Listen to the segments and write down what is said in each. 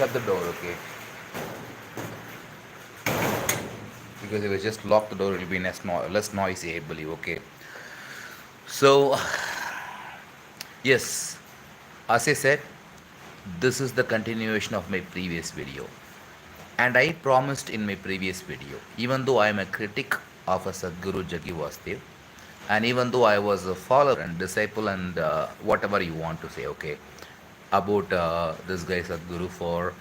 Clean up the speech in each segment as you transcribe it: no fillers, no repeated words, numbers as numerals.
shut the door, okay? Because if I just lock the door, it will be less noisy, I believe, okay? So, yes, as I said, this is the continuation of my previous video. And I promised in my previous video, even though I am a critic of a Sadhguru Jaggi Vasudev, and even though I was a follower and disciple and whatever you want to say, okay, about this guy Sadhguru for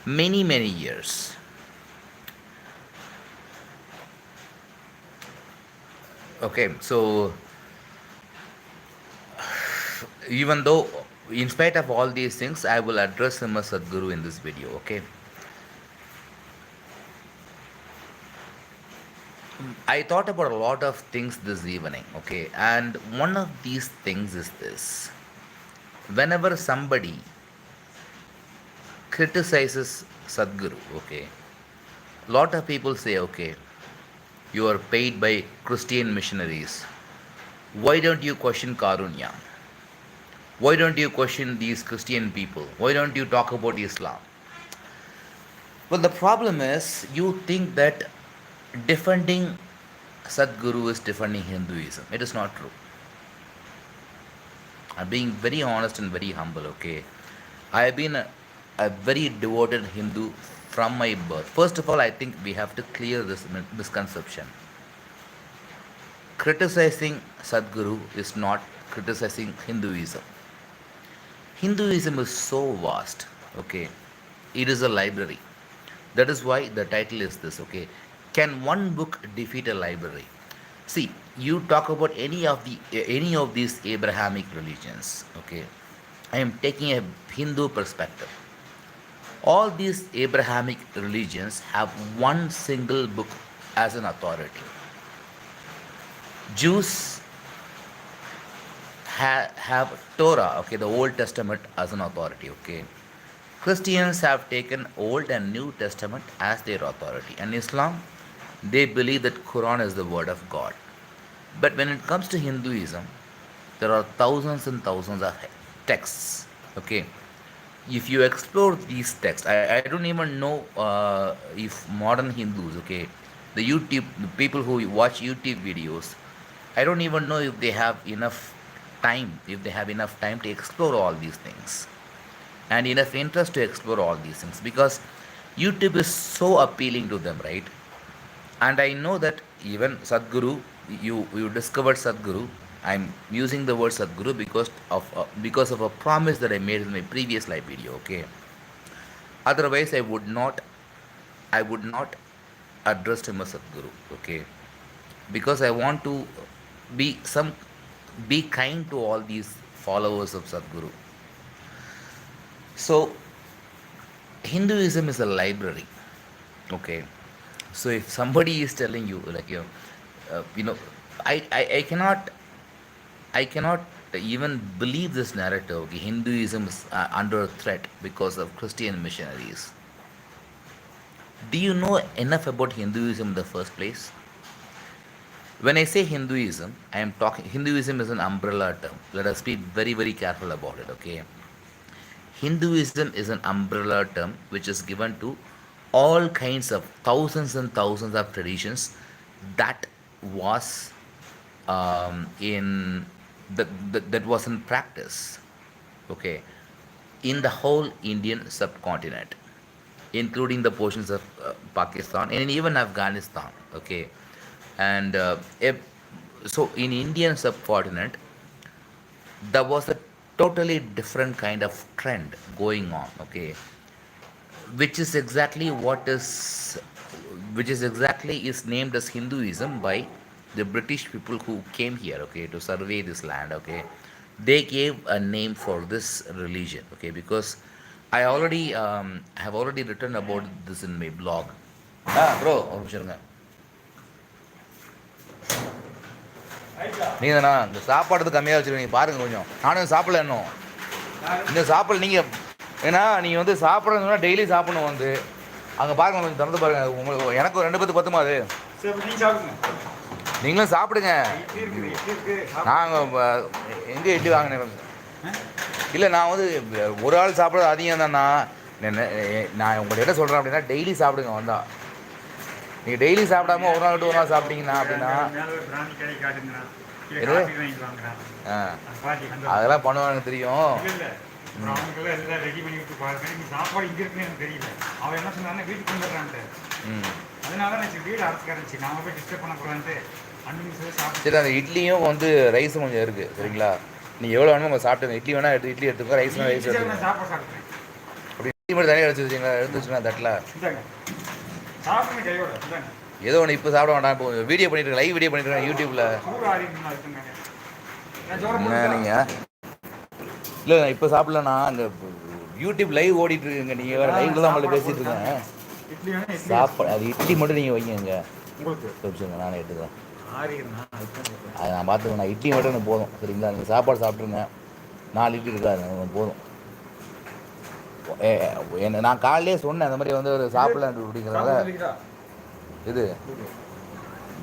many, many years. Okay, so even though, in spite of all these things, I will address him as Sadhguru in this video, okay? I thought about a lot of things this evening, okay? And one of these things is this. Whenever somebody criticizes Sadhguru, okay, lot of people say, okay, you are paid by Christian missionaries. Why don't you question Karunya? Why don't you question these Christian people? Why don't you talk about Islam? Well, the problem is you think that defending Sadhguru is defending Hinduism. It is not true. I'm being very honest and very humble, okay? I have been a very devoted Hindu from my birth. First of all, I think we have to clear this misconception. Criticizing Sadhguru is not criticizing Hinduism. Hinduism is so vast, okay? It is a library. That is why the title is this, okay? Can one book defeat a library? See, you talk about any of these Abrahamic religions, okay? I am taking a Hindu perspective. All these Abrahamic religions have one single book as an authority. Jews have Torah, okay, the Old Testament as an authority, okay. Christians have taken Old and New Testament as their authority, and Islam, they believe that Quran is the word of God. But when it comes to Hinduism, there are thousands and thousands of texts, okay. If you explore these texts, I don't even know if modern Hindus, okay, the people who watch YouTube videos, I don't even know if they have enough time to explore all these things and enough interest to explore all these things, because YouTube is so appealing to them, right? And I know that even Sadhguru, you discovered Sadhguru. I'm using the word Sadhguru because of a promise that I made in my previous live video, okay? Otherwise, I would not address him as Sadhguru, okay? Because I want to be be kind to all these followers of Sadhguru. So Hinduism is a library, okay? So if somebody is telling you, like, you know, I cannot even believe this narrative, okay? Hinduism is under threat because of Christian missionaries. Do you know enough about Hinduism in the first place? When I say Hinduism, I am talking, Hinduism is an umbrella term. Let us be very, very careful about it, okay? Hinduism is an umbrella term which is given to all kinds of thousands and thousands of traditions that was that was in practice, okay, in the whole Indian subcontinent, including the portions of Pakistan and even Afghanistan, okay, and so in Indian subcontinent there was a totally different kind of trend going on, okay, which is exactly is named as Hinduism by the British people who came here, okay, to survey this land, okay. They gave a name for this religion, okay, because I already have already written about this in my blog. Bro, ஒரு நிமிஷம் இருங்க. நீங்கள் தானா இந்த சாப்பாடு கம்மியாக வச்சுருக்கீங்க பாருங்கள், கொஞ்சம் நானும் சாப்பிடல இன்னும் இன்னும் சாப்பிடல. நீங்கள் ஏன்னா நீங்கள் வந்து சாப்பிட்றதுன்னா டெய்லி சாப்பிடணும் வந்து அங்கே பாருங்கள், கொஞ்சம் திறந்து பாருங்கள். உங்களுக்கு எனக்கு 2 பேத்துக்கு பத்துமா அது? நீங்களும் சாப்பிடுங்க. நாங்கள் எங்கே இட்லி வாங்கினேன் இல்லை, நான் வந்து ஒரு ஆள் சாப்பிட்றது அதிகம் தானா. நான் உங்கள்கிட்ட என்ன சொல்கிறேன் அப்படின்னா, டெய்லி சாப்பிடுங்க வந்தா. நீங்கள் டெய்லி சாப்பிடாம ஒரு நாள் விட்டு ஒரு நாள் சாப்பிட்டீங்கன்னா அப்படின்னா எது அதெல்லாம் பண்ணுவாங்க எனக்கு தெரியும். ரெடி பண்ணி விட்டு பாருங்க, நீ சாப்பாடு இங்கே இருக்குன்னு எனக்கு தெரியல. அவன் என்ன சொன்னாங்க, வீட்டுக்கு வந்துடுறான்ட்டு. அதனால நான் வீடு அரைச்சிக்காரச்சு, நாம போய் டிஸ்டர்ப் பண்ணக்கூடாதுன்ட்டு 2 நிமிஷம் சாப்பிட்டு. சரி, அந்த இட்லியும் வந்து ரைஸும் கொஞ்சம் இருக்குது சரிங்களா. நீங்கள் எவ்வளோ வேணுமோ சாப்பிட்டுங்க. இட்லி வேணால் இட்லி எடுத்துக்கோ, ரைஸ் வேணால் ரைஸ் எடுத்துக்கோ. சாப்பாடு சாப்பிட்றேன். அப்படி இட்லி மட்டும் தனியாக எடுத்து வச்சுங்களா, எடுத்து வச்சுனா தட்டில் சாப்பிடுங்க கையோட. ஏதோ ஒன்று இப்போ சாப்பிட வேண்டாம். இப்போ வீடியோ பண்ணிட்டு லைவ் வீடியோ பண்ணிட்டு இருக்கேன் யூடியூப்பில். என்ன நீங்கள் இல்லை, நான் இப்போ சாப்பிட்லண்ணா, அங்கே யூடியூப் லைவ் ஓடிட்டு இருக்குங்க. நீங்கள் வேறு லைவ்ல தான் உங்கள்ட்ட பேசிகிட்டு இருக்கேன். சாப்பாடு அது இட்லி மட்டும் நீங்கள் வைங்க சொல்லுங்க, நானே எடுத்துக்கிறேன். அது நான் பார்த்துக்கேன். நான் இட்லி மட்டும் எனக்கு போதும் சரிங்களா. நீங்கள் சாப்பாடு சாப்பிட்ருங்க. 4 இட்லி இருக்காது, போதும். என்ன நான் காலையிலே சொன்னேன் அந்த மாதிரி வந்து ஒரு சாப்பிடலாம் அப்படிங்கிறனால. இது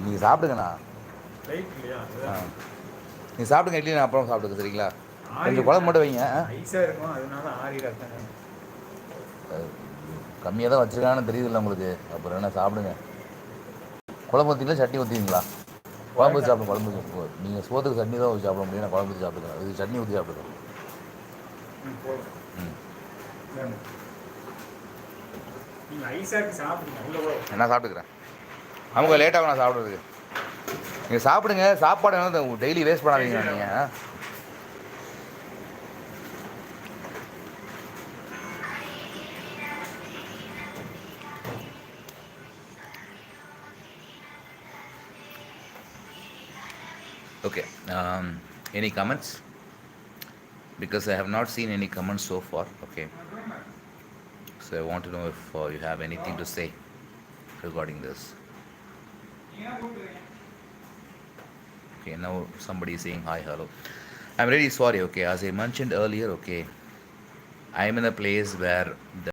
நீங்கள் சாப்பிடுங்கண்ணா. நீங்கள் சாப்பிடுங்க இட்லி, நான் அப்புறம் சாப்பிடுங்க சரிங்களா. கொஞ்சம் குழம்பு மட்டும் வைங்க. கம்மியாக தான் வச்சுருக்கான்னு தெரியுதுல்ல உங்களுக்கு. அப்புறம் என்ன சாப்பிடுங்க. குழம்பு ஊற்றிங்களா சட்னி ஊற்றிங்களா? குழம்பு ஊற்றி சாப்பிடுங்க. குழம்பு நீங்கள் சோத்துக்கு சட்னி தான் ஊற்றி சாப்பிட முடியும். குழம்பு ஊற்றி சாப்பிடுங்க. இது சட்னி ஊற்றி சாப்பிடுங்க. நான் சாப்பிட்டுக்கிறேன். அவங்க லேட்டாக நான் சாப்பிட்றதுக்கு. நீங்கள் சாப்பிடுங்க. சாப்பாடு வந்து டெய்லி வேஸ்ட் பண்ணாதீங்க நீங்கள். Okay. Any comments? Because I have not seen any comments so far. Okay. So I want to know if you have anything to say regarding this. Okay. Now somebody is saying hi, hello. I'm really sorry. Okay. As I mentioned earlier. Okay. I am in a place where